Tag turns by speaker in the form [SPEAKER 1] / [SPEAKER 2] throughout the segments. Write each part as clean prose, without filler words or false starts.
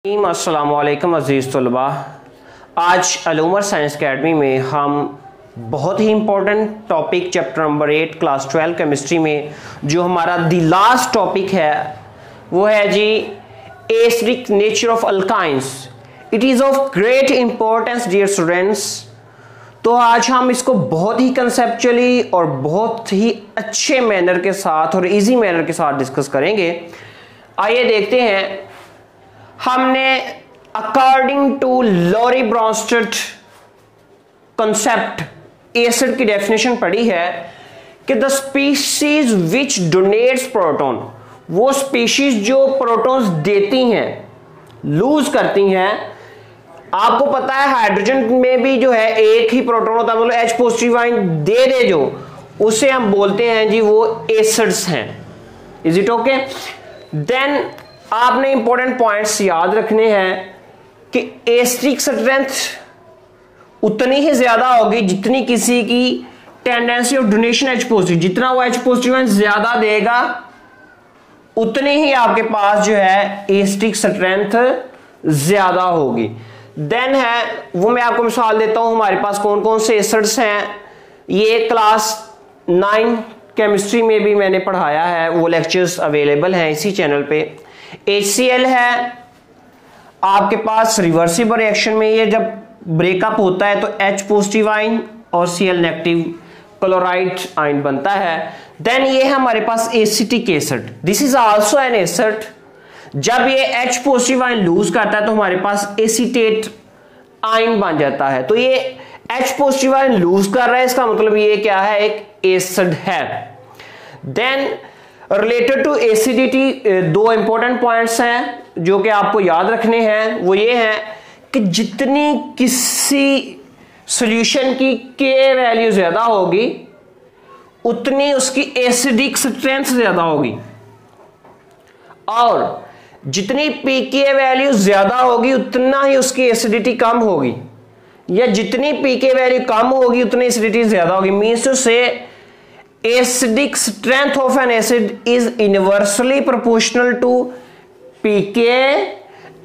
[SPEAKER 1] अस्सलाम वालेकुम अज़ीज़ तलबा। आज अलूमर साइंस अकेडमी में हम बहुत ही important topic chapter number 8 class 12 chemistry में जो हमारा द लास्ट टॉपिक है वो है जी acidic nature of alkynes. It is of great importance dear students. तो आज हम इसको बहुत ही कंसेप्चुअली और बहुत ही अच्छे मैनर के साथ और इजी मैनर के साथ डिस्कस करेंगे। आइए देखते हैं। हमने according to Lowry Bronsted concept acid की डेफिनेशन पढ़ी है कि the species which donates proton, वो स्पीशीज जो प्रोटॉन्स देती हैं, लूज करती हैं। आपको पता है हाइड्रोजन में भी जो है एक ही प्रोटॉन होता है, मतलब H पॉजिटिव आयन दे दे जो, उसे हम बोलते हैं जी वो एसिड्स हैं। Is it okay? देन आपने इंपॉर्टेंट पॉइंट्स याद रखने हैं कि एसिडिक स्ट्रेंथ उतनी ही ज्यादा होगी जितनी किसी की tendency of donation H positive, जितना वो H पॉजिटिव आयन ज्यादा देगा उतनी ही आपके पास जो है एसिडिक स्ट्रेंथ ज्यादा होगी। देन है वो मैं आपको मिसाल देता हूं, हमारे पास कौन कौन से एसिड्स हैं। ये क्लास 9 केमिस्ट्री में भी मैंने पढ़ाया है, वो लेक्चर्स अवेलेबल हैं इसी चैनल पे। HCl है आपके पास रिवर्सिबल रिएक्शन में, ये जब ब्रेकअप होता है तो H पॉजिटिव आयन और Cl नेगेटिव क्लोराइड आयन बनता है। देन ये है हमारे पास acetic acid, this is also an acid. जब ये H पॉजिटिव आयन लूज करता है तो हमारे पास एसीटेट आयन बन जाता है। तो ये H पॉजिटिव आयन लूज कर रहा है, इसका मतलब ये क्या है, एक एसिड है। देन रिलेटेड टू एसिडिटी दो इंपॉर्टेंट पॉइंट्स हैं जो कि आपको याद रखने हैं। वो ये हैं कि जितनी किसी सॉल्यूशन की K वैल्यू ज्यादा होगी उतनी उसकी एसिडिक स्ट्रेंथ ज्यादा होगी, और जितनी pK वैल्यू ज्यादा होगी उतना ही उसकी एसिडिटी कम होगी, या जितनी pK वैल्यू कम होगी उतनी एसिडिटी ज्यादा होगी। मीन्स टू से acidic strength of an acid is inversely proportional to pK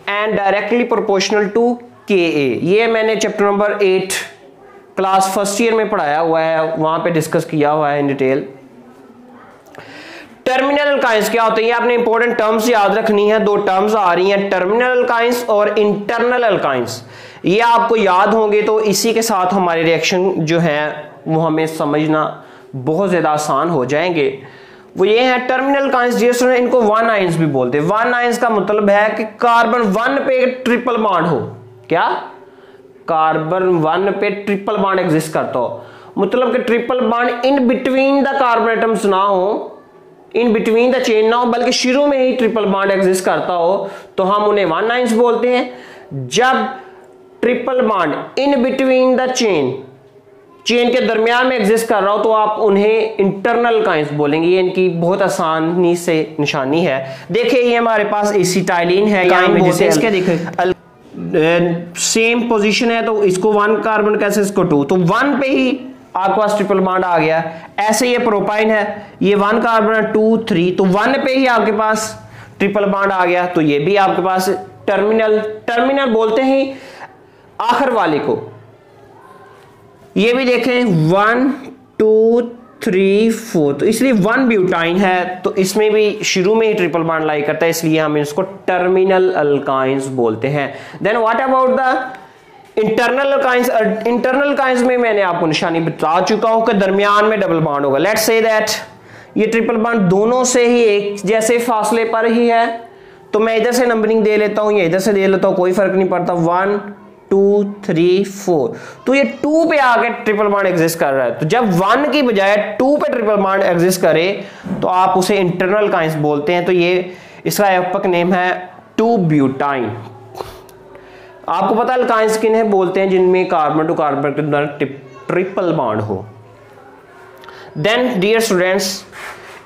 [SPEAKER 1] and directly proportional to Ka। ये मैंने chapter number 8 class first year में पढ़ाया हुआ है, वहां पे डिस्कस किया हुआ है इन डिटेल। टर्मिनल अल्काइंस क्या होते हैं, ये आपने इंपॉर्टेंट टर्म्स याद रखनी है। दो टर्म्स आ रही हैं, टर्मिनल अल्काइंस और इंटरनल अल्काइंस। ये आपको याद होंगे तो इसी के साथ हमारे रिएक्शन जो है वो हमें समझना बहुत ज्यादा आसान हो जाएंगे। वो ये है टर्मिनल अल्काइंस, जिसमें इनको वन आयंस भी बोलते हैं। वन आयंस का मतलब है कि कार्बन 1 पे ट्रिपल बॉन्ड हो। क्या? कार्बन 1 पे ट्रिपल बॉन्ड एग्जिस्ट करता हो, मतलब कि triple bond in between the carbon atoms ना हो, इन बिटवीन द चेन ना हो, बल्कि शुरू में ही ट्रिपल बॉन्ड एग्जिस्ट करता हो, तो हम उन्हें वन आयंस बोलते हैं। जब triple bond in between the chain के दरमियान में एग्जिस्ट कर रहा हो तो आप उन्हें इंटरनल अल्काइंस बोलेंगे। ये इनकी बहुत आसानी से निशानी है। देखिए ये हमारे पास एसिटाइलिन है, इसके देखिए सेम पोजीशन है, तो इसको 1 कार्बन कैसे, इसको 2, तो 1 पे ही आपके पास ट्रिपल बॉन्ड आ गया। ऐसे ये प्रोपाइन है, ये 1 कार्बन 2 3, तो 1 पे ही आपके पास ट्रिपल बॉन्ड आ गया, तो ये भी आपके पास टर्मिनल बोलते हैं आखिर वाले को। ये भी देखें 1 2 3 4, तो इसलिए 1 ब्यूटाइन है, तो इसमें भी शुरू में ही ट्रिपल बॉन्ड लाई करता है, इसलिए हम इसको टर्मिनल अल्काइंस बोलते हैं। Then what about the internal alkynes? Internal alkynes में मैंने आपको निशानी बता चुका हूं कि दरमियान में डबल बॉन्ड होगा। लेट्स से दैट ये ट्रिपल बॉन्ड दोनों से ही एक जैसे फासले पर ही है, तो मैं इधर से नंबरिंग दे लेता हूं या इधर से दे लेता हूं, कोई फर्क नहीं पड़ता। 1 2 3 4, तो ये 2 पे आके ट्रिपल बॉन्ड एग्जिस्ट कर रहा है। तो जब 1 की बजाय 2 पे ट्रिपल बॉन्ड एग्जिस्ट करे तो आप उसे इंटरनल अल्काइंस बोलते हैं। तो ये इसका व्यापक नेम है 2 ब्यूटाइन। आपको पता है अल्काइंस किन्हें बोलते हैं? जिनमें कार्बन टू कार्बन के द्वारा ट्रिपल बॉन्ड हो। Then dear students,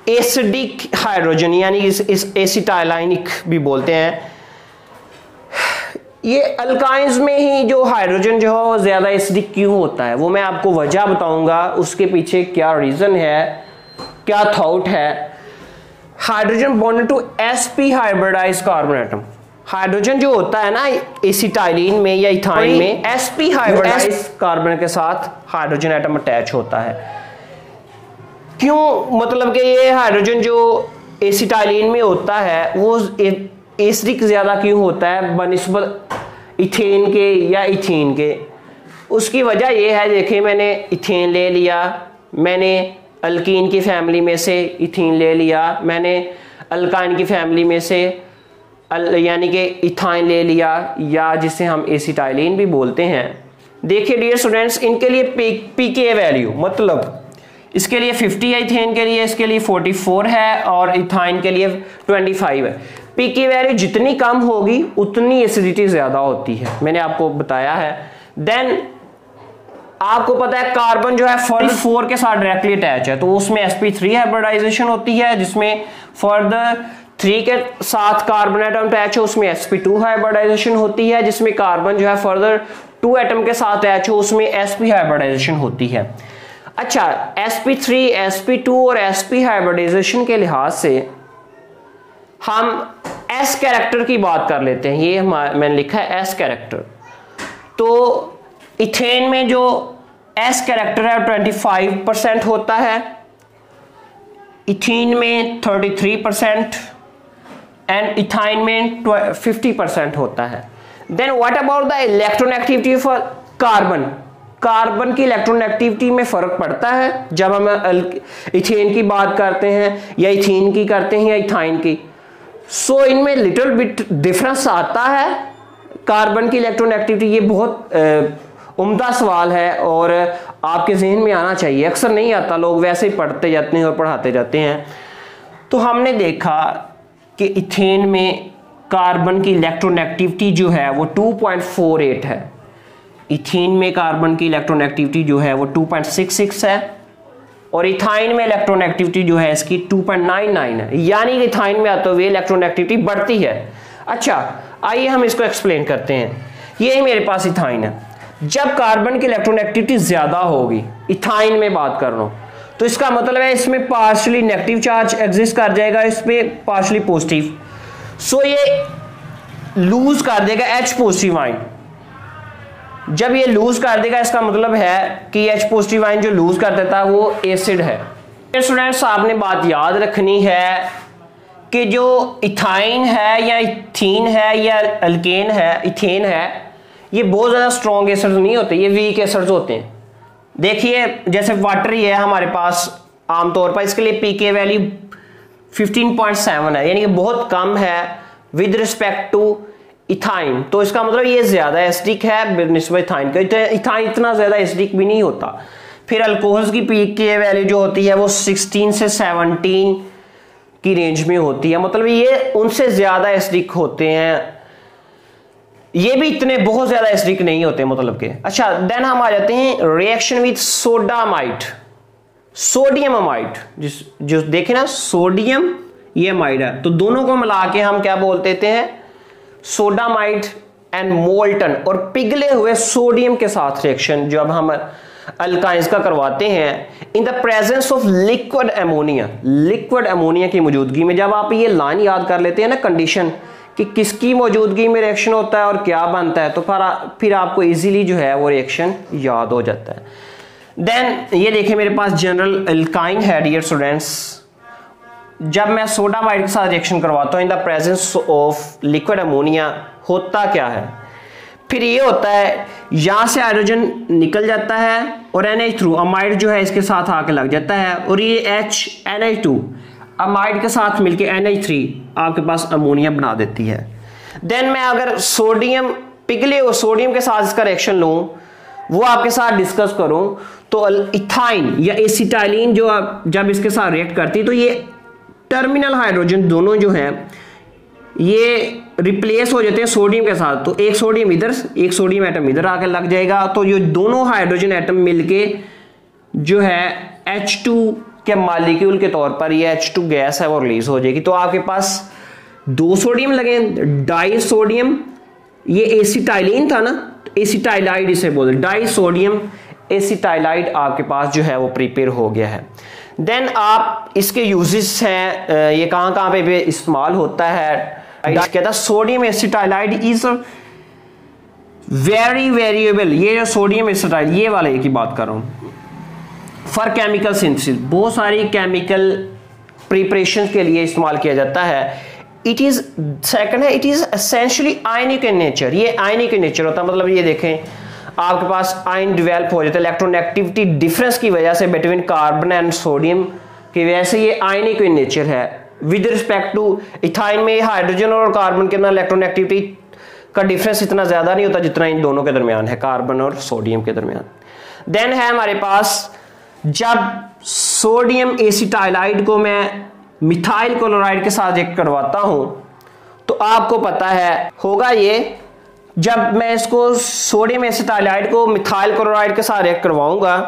[SPEAKER 1] acidic hydrogen यानी इस एसिटाइलाइनिक भी बोलते हैं। ये अल्काइंस में ही जो हाइड्रोजन जो है ज्यादा एसिडिक क्यों होता है, वो मैं आपको वजह बताऊंगा, उसके पीछे क्या रीजन है, क्या थॉट है। Hydrogen bonded to sp hybridised carbon atom, hydrogen जो होता है ना एसिटाइलिन में या इथाइन में sp हाइब्रिडाइज कार्बन के साथ हाइड्रोजन एटम अटैच होता है। क्यों, मतलब कि ये हाइड्रोजन जो एसिटाइलिन में होता है वो एसिडिक ज्यादा क्यों होता है बनिस्बत इथेन के या इथीन के? उसकी वजह ये है, देखिए मैंने इथेन ले लिया, मैंने अल्कीन की फैमिली में से इथीन ले लिया, मैंने अल्काइन की फैमिली में से यानी कि इथाइन ले लिया, या जिसे हम एसिटाइलिन भी बोलते हैं। देखिए डियर स्टूडेंट्स, इनके लिए पीके वैल्यू मतलब इसके लिए 50 है इथेन के लिए, इसके लिए 44 है और इथाइन के लिए 25 है। पीके वैल्यू जितनी कम होगी उतनी एसिडिटी ज्यादा होती है, मैंने आपको बताया है। देन आपको पता है कार्बन जो है 44 के साथ डायरेक्टली अटैच है, तो उसमें sp3 हाइब्रिडाइजेशन होती है, जिसमें फर्दर 3 के साथ कार्बन एटम अटैच है उसमें sp2 हाइब्रिडाइजेशन होती है, जिसमें कार्बन जो है फर्दर 2 एटम के साथ अटैच हो उसमें sp हाइब्रिडाइजेशन होती है। अच्छा, sp3, sp2 और sp हाइब्रिडाइजेशन के लिहाज से हम s कैरेक्टर की बात कर लेते हैं। ये मैंने लिखा है s कैरेक्टर। तो इथेन में जो s कैरेक्टर है 25% होता है, इथीन में 33% एंड इथाइन में 50% होता है। Then what about the electronegativity for carbon? Carbon की इलेक्ट्रोनेगेटिविटी में फर्क पड़ता है जब हम इथेन की बात करते हैं या इथीन की करते हैं या इथाइन की। सो इनमें लिटिल बिट डिफरेंस आता है कार्बन की इलेक्ट्रोनेगेटिविटी। ये बहुत उम्दा सवाल है और आपके जहन में आना चाहिए, अक्सर नहीं आता, लोग वैसे ही पढ़ते जाते हैं और पढ़ाते जाते हैं। तो हमने देखा कि इथेन में कार्बन की इलेक्ट्रोनेगेटिविटी जो है वो 2.48 है, इथीन में कार्बन की इलेक्ट्रोनेगेटिविटी जो है वो 2.66 है और इथाइन में इलेक्ट्रोनेगेटिविटी जो है इसकी 2.99 है, यानी कि इथाइन में आते हुए इलेक्ट्रोनेगेटिविटी बढ़ती है। अच्छा, आइए हम इसको एक्सप्लेन करते हैं। ये मेरे पास इथाइन है, जब कार्बन की इलेक्ट्रोनेगेटिविटी ज्यादा होगी, इथाइन में बात कर रहा हूं, तो इसका मतलब है इसमें पार्शियली नेगेटिव चार्ज एग्जिस्ट कर जाएगा, इसमें पार्शियली पॉजिटिव। सो ये लूज कर देगा H पॉजिटिव आयन। जब ये लूज कर देगा इसका मतलब है कि H पॉजिटिव आयन जो लूज कर देता है वो एसिड है। स्टूडेंट्स, आपने बात याद रखनी है कि जो इथाइन है या इथीन है या अल्केन है, इथेन है, ये बहुत ज्यादा स्ट्रॉन्ग एसिड्स नहीं होते, ये वीक एसिड्स होते हैं। देखिए जैसे वाटर ही है हमारे पास आमतौर पर, इसके लिए पीके वैल्यू 15.7 है, यानी कि बहुत कम है विद रिस्पेक्ट टू इथाइन। तो इसका मतलब ये ज्यादा एसिडिक है निस्बत इथाइन का। इथाइन इतना ज्यादा एसिडिक भी नहीं होता। फिर अल्कोहल्स की पीके वैल्यू जो होती है वो 16 से 17 की रेंज में होती है, मतलब ये उनसे ज्यादा एसिडिक होते हैं, ये भी इतने बहुत ज्यादा एसिडिक नहीं होते मतलब के। अच्छा, देन हम आ जाते हैं reaction with sodamide, sodium amide. जो देखे ना सोडियम ये अमाइड है, तो दोनों को मिला के हम क्या बोल देते हैं, सोडामाइड एंड मोल्टन। और पिघले हुए सोडियम के साथ रिएक्शन जब हम अल्काइंस का करवाते हैं in the presence of liquid ammonia, liquid ammonia की मौजूदगी में, जब आप ये लाइन याद कर लेते हैं ना कंडीशन कि किसकी मौजूदगी में रिएक्शन होता है और क्या बनता है, तो फिर आपको इजीली जो है वो रिएक्शन याद हो जाता है। देन ये देखिए मेरे पास जनरल अल्काइन है डियर स्टूडेंट्स। जब मैं सोडामाइड के साथ रिएक्शन करवाता हूं in the presence of liquid ammonia, होता क्या है, फिर ये होता है यहां से हाइड्रोजन निकल जाता है और NH थ्रू अमाइड जो है इसके साथ आके लग जाता है और ये NH2 अमाइड के साथ मिलके NH3 आपके पास अमोनिया बना देती है। देन मैं अगर सोडियम पिघले हुए सोडियम के साथ इसका रिएक्शन लूं, वो आपके साथ डिस्कस करूं, तो इथाइन या एसिटाइलिन जो जब इसके साथ रिएक्ट करती है तो ये टर्मिनल हाइड्रोजन दोनों जो हैं ये रिप्लेस हो जाते हैं सोडियम के साथ। तो एक सोडियम इधर, एक सोडियम एटम इधर आकर लग जाएगा, तो ये दोनों हाइड्रोजन एटम मिलके जो है H2 के मॉलिक्यूल के तौर पर ये H2 गैस है वो रिलीज हो जाएगी। तो आपके पास 2 सोडियम लगे, डाई सोडियम, ये एसिटाइलिन था ना, एसिटाइलाइड इसे बोलते, डाई सोडियम एसिटाइलाइड आपके पास जो है वो प्रिपेयर हो गया है। देन आप इसके यूजेस हैं, ये कहाँ कहाँ पे इस्तेमाल होता है कहता है सोडियम एसिटाइलाइड इज वेरी वेरिएबल। ये जो सोडियम एसिटाइल ये वाले की बात कर रहा हूं, फॉर केमिकल सिंथेसिस, बहुत सारी केमिकल प्रिपरेशन के लिए इस्तेमाल किया जाता है। इट इज सेकंड है, it is essentially ionic in nature. ये आयनिक इन नेचर होता है, मतलब ये देखें आपके पास आयन डेवलप हो जाता है इलेक्ट्रोनेगेटिविटी डिफरेंस की वजह से बिटवीन कार्बन एंड सोडियम की वजह से, ये आयनिक इन नेचर है। विद रिस्पेक्ट टू इथाइन में हाइड्रोजन और कार्बन के अंदर इलेक्ट्रोनेगेटिविटी का डिफरेंस इतना ज्यादा नहीं होता जितना इन दोनों के दरमियान है, कार्बन और सोडियम के दरमियान। देन है हमारे पास, जब सोडियम एसिटाइलाइड को मैं मिथाइल क्लोराइड के साथ रिएक्ट करवाता हूं तो आपको पता है होगा ये, जब मैं इसको सोडियम एसिटाइलाइड को मिथाइल क्लोराइड के साथ रिएक्ट करवाऊंगा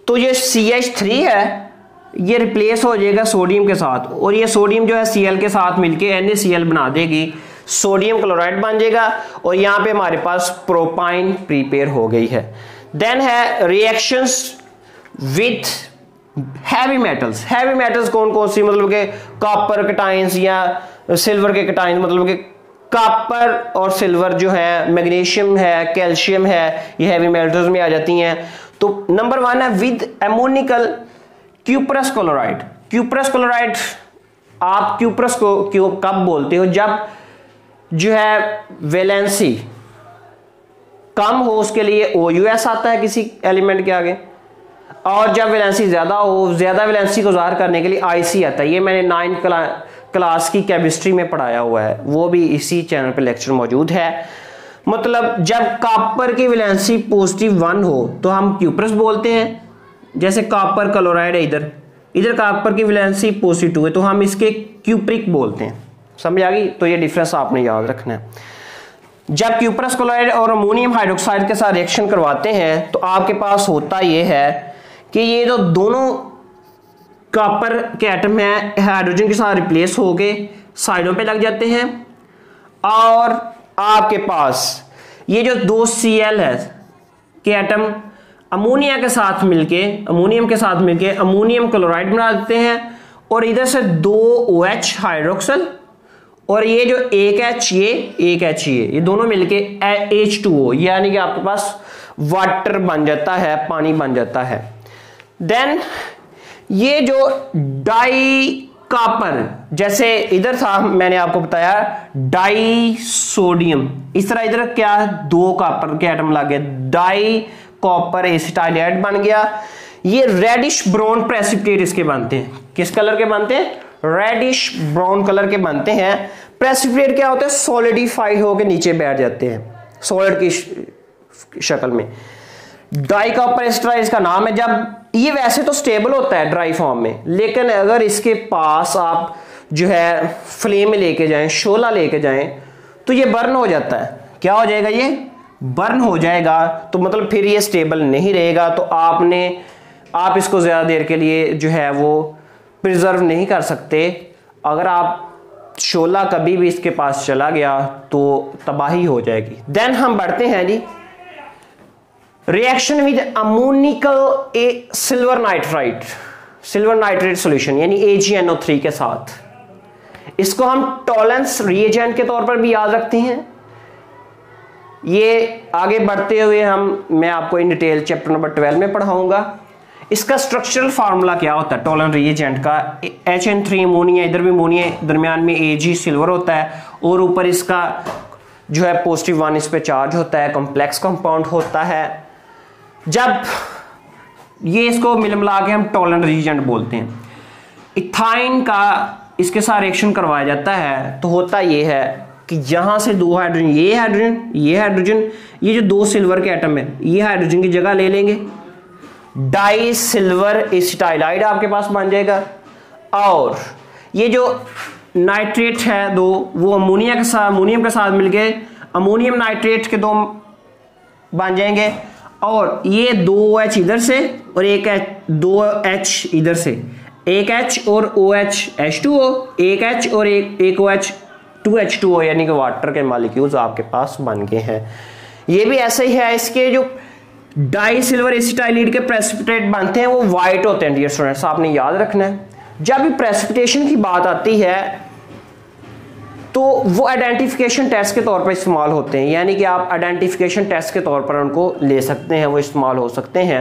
[SPEAKER 1] तो ये CH3 है, ये रिप्लेस हो जाएगा सोडियम के साथ, और ये सोडियम जो है Cl के साथ मिलके NaCl बना देगी, सोडियम क्लोराइड बन जाएगा, और यहां पे हमारे पास प्रोपाइन प्रिपेयर हो गई है। देन है reactions with heavy metals. Heavy metals कौन कौन सी, मतलब के कॉपर कैटायंस या सिल्वर के कैटायंस, मतलब के कॉपर और सिल्वर जो है, मैग्नीशियम है, कैल्शियम है, ये हैवी मेटल्स में आ जाती हैं। तो नंबर 1 है with ammoniacal cuprous chloride. Cuprous chloride, आप क्यूप्रस को क्यों कब बोलते हो, जब जो है वैलेंसी कम हो उसके लिए OUS आता है किसी एलिमेंट के आगे, और जब वैलेंसी ज्यादा हो, ज्यादा वैलेंसी को ज़ाहिर करने के लिए IC आता है। ये मैंने 9th क्लास की केमिस्ट्री में पढ़ाया हुआ है, वो भी इसी चैनल पे लेक्चर मौजूद है। मतलब जब कॉपर की वैलेंसी +1 हो तो हम क्यूप्रस बोलते हैं, जैसे कॉपर क्लोराइड है, इधर कॉपर की वैलेंसी +2 है तो हम इसके क्यूप्रिक बोलते हैं। समझ आ गई? तो ये डिफरेंस आपने याद रखना है। जब क्यूप्रस क्लोराइड और अमोनियम हाइड्रोक्साइड के साथ रिएक्शन करवाते हैं तो आपके पास होता ये है कि ये जो दोनों कॉपर के एटम है हाइड्रोजन के साथ रिप्लेस हो गए साइडों पे लग जाते हैं, और आपके पास ये जो 2 Cl है के एटम अमोनिया के साथ मिलके, अमोनियम के साथ मिलके अमोनियम क्लोराइड बना देते हैं, और इधर से 2 OH हाइड्रोक्सल, और ये जो एक H ये दोनों मिलके H2O, यानी कि आपके पास वाटर बन जाता है, पानी बन जाता है। देन ये जो डाई कॉपर, जैसे इधर था मैंने आपको बताया डाई सोडियम, इस तरह इधर क्या 2 कॉपर के एटम लग गए, डाई कॉपर एसिटाइलाइड बन गया। ये रेडिश ब्राउन प्रेसिपिटेट इसके बनते हैं। किस कलर के बनते हैं? रेडिश ब्राउन कलर के बनते हैं। प्रेसिपिटेट क्या होता है? सॉलिडिफाई होकर नीचे बैठ जाते हैं सॉलिड की शक्ल में। डाई कॉपर एसिटाइलाइड इसका नाम है। जब ये वैसे तो स्टेबल होता है ड्राई फॉर्म में, लेकिन अगर इसके पास आप जो है फ्लेम में लेके जाएं, शोला लेके जाएं, तो ये बर्न हो जाता है। क्या हो जाएगा? ये बर्न हो जाएगा। तो मतलब फिर ये स्टेबल नहीं रहेगा, तो आप इसको ज्यादा देर के लिए जो है वो प्रिजर्व नहीं कर सकते। अगर आप शोला कभी भी इसके पास चला गया तो तबाही हो जाएगी। देन हम बढ़ते हैं जी, reaction with ammoniacal silver nitrate solution यानी AgNO3 के साथ। इसको हम टॉलरेंस रिएजेंट के तौर पर भी याद रखते हैं। ये आगे बढ़ते हुए मैं आपको इन डिटेल चैप्टर नंबर 12 में पढ़ाऊंगा। इसका स्ट्रक्चरल फार्मूला क्या होता है टॉलरेंस रिएजेंट का? HN3 अमोनिया, इधर भी अमोनिया, दरमियान में Ag सिल्वर होता है, और ऊपर इसका जो है +1 इस पे चार्ज होता है, कॉम्प्लेक्स कंपाउंड होता है। जब ये इसको मिला के हम टॉलरेंस रिएजेंट बोलते हैं। इथाइन का इसके साथ रिएक्शन करवाया जाता है तो होता ये है कि यहां से 2 हाइड्रोजन, ये हाइड्रोजन, ये जो 2 सिल्वर के एटम है, ये हाइड्रोजन की जगह ले लेंगे, डाई सिल्वर एसिटाइलाइड आपके पास बन जाएगा, और ये जो नाइट्रेट है 2 वो अमोनियम के साथ मिलके अमोनियम नाइट्रेट के 2 बन जाएंगे, और ये 2OH इधर से और एक 2H इधर से, एक H और OH H2O, एक H और एक OH 2H2O, यानी कि वाटर के मॉलिक्यूल्स आपके पास बन गए हैं। ये भी ऐसे ही है। इसके जो डाई सिल्वर एसिटाइलाइड के प्रेसिपिटेट बनते हैं वो वाइट होते हैं। डियर स्टूडेंट्स, आपने याद रखना है जब भी प्रेसिपिटेशन की बात आती है तो वो आइडेंटिफिकेशन टेस्ट के तौर पर इस्तेमाल होते हैं, यानी कि आप आइडेंटिफिकेशन टेस्ट के तौर पर उनको ले सकते हैं, वो इस्तेमाल हो सकते हैं।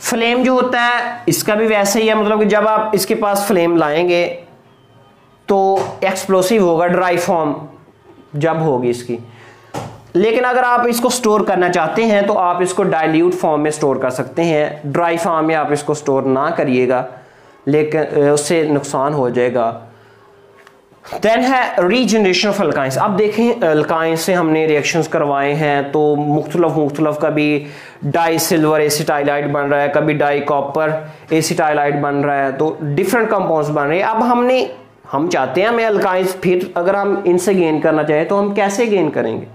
[SPEAKER 1] फ्लेम जो होता है इसका भी वैसे ही है, मतलब कि जब आप इसके पास फ्लेम लाएंगे तो एक्सप्लोसिव होगा ड्राई फॉर्म जब होगी इसकी। लेकिन अगर आप इसको स्टोर करना चाहते हैं तो आप इसको डाइल्यूट फॉर्म में स्टोर कर सकते हैं, ड्राई फॉर्म में आप इसको स्टोर ना करिएगा, लेकिन उससे नुकसान हो जाएगा। देन है रीजनरेशन ऑफ अल्काइंस। अब देखें अल्काइंस से हमने रिएक्शंस करवाए हैं तो मुख्तलफ कभी डाई सिल्वर एसिटाइलाइड बन रहा है, कभी डाई कॉपर एसिटाइलाइड बन रहा है, तो डिफरेंट कंपाउंड्स बन रहे हैं। अब हम चाहते हैं हमें अल्काइंस, फिर अगर हम इनसे गेन करना चाहें तो हम कैसे गेन करेंगे?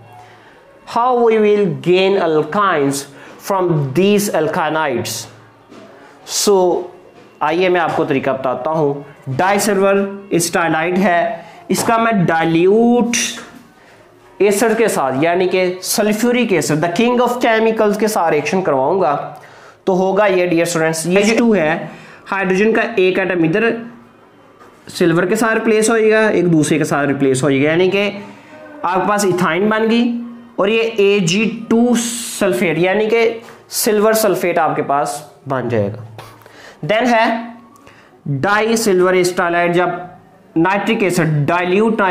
[SPEAKER 1] How we will gain alkynes from these alkynides. So आइए मैं आपको तरीका बताता हूं। डाई सिल्वर एसिटाइलाइड है, इसका मैं डाइल्यूट एसिड के साथ यानी कि sulphuric acid, the king of chemicals के साथ रिएक्शन करवाऊंगा तो होगा ये डियर स्टूडेंट्स, ये जो 2 है हाइड्रोजन का एक एटम इधर सिल्वर के साथ रिप्लेस होएगा, एक दूसरे के साथ रिप्लेस होएगा, यानी कि आपके पास इथाइन बन गई और ये Ag2 सल्फेट यानी कि सिल्वर सल्फेट आपके पास बन जाएगा। देन है डाई सिल्वर एसिटाइलाइड, जब nitric acid dilute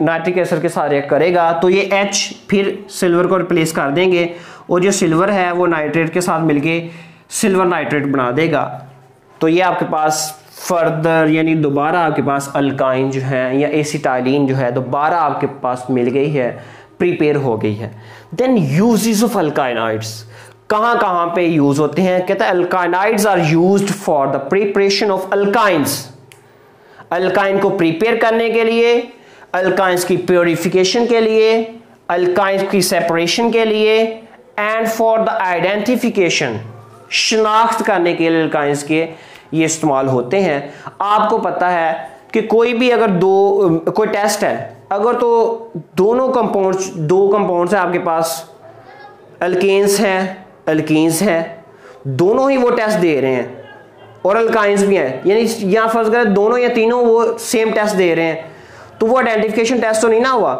[SPEAKER 1] nitric acid के साथ रिएक्ट करेगा तो ये H फिर सिल्वर को रिप्लेस कर देंगे और जो सिल्वर है वो नाइट्रेट के साथ मिलके सिल्वर नाइट्रेट बना देगा। तो ये आपके पास फर्दर यानी दोबारा आपके पास अल्काइन जो है या एसिटाइलिन जो है दोबारा आपके पास मिल गई है, प्रिपेयर हो गई है। देन यूजेस ऑफ अल्काइनाइड्स, कहां कहां पे यूज होते हैं? कहता है alkynides are used for the preparation of alkynes, alkyne को प्रिपेयर करने के लिए, अल्काइंस की प्योरिफिकेशन के लिए, अल्काइंस की सेपरेशन के लिए, एंड फॉर द आइडेंटिफिकेशन, शिनाख्त करने के लिए अल्काइंस के ये इस्तेमाल होते हैं। आपको पता है कि कोई भी अगर कोई टेस्ट है, अगर तो दो कंपाउंड्स है आपके पास, अल्केन्स हैं अल्कीन्स हैं, दोनों ही वो टेस्ट दे रहे हैं और अल्काइंस भी हैं, यानी यहां फर्ज करें दोनों या तीनों वो सेम टेस्ट दे रहे हैं, तो वो आइडेंटिफिकेशन टेस्ट तो नहीं ना हुआ।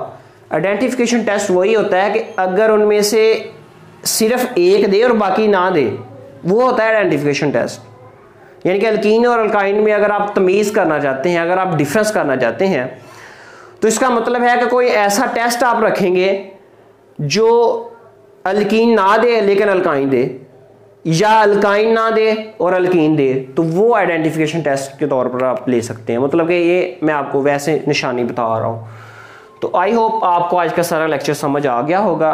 [SPEAKER 1] आइडेंटिफिकेशन टेस्ट वही होता है कि अगर उनमें से सिर्फ एक दे और बाकी ना दे, वो होता है आइडेंटिफिकेशन टेस्ट। यानी कि अल्कीन और अल्काइन में अगर आप तमीज़ करना चाहते हैं, अगर आप डिफरेंस करना चाहते हैं, तो इसका मतलब है कि कोई ऐसा टेस्ट आप रखेंगे जो अल्कीन ना दे लेकिन अल्काइन दे, या अल्काइन ना दे और अल्कीन दे, तो वो आइडेंटिफिकेशन टेस्ट के तौर पर आप ले सकते हैं। मतलब कि ये मैं आपको वैसे निशानी बता रहा हूँ। तो आई होप आपको आज का सारा लेक्चर समझ आ गया होगा।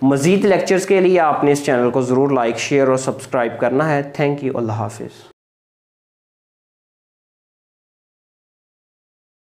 [SPEAKER 1] मज़ीद लेक्चर्स के लिए आपने इस चैनल को ज़रूर लाइक, शेयर और सब्सक्राइब करना है। Thank you. अल्लाह हाफिज़।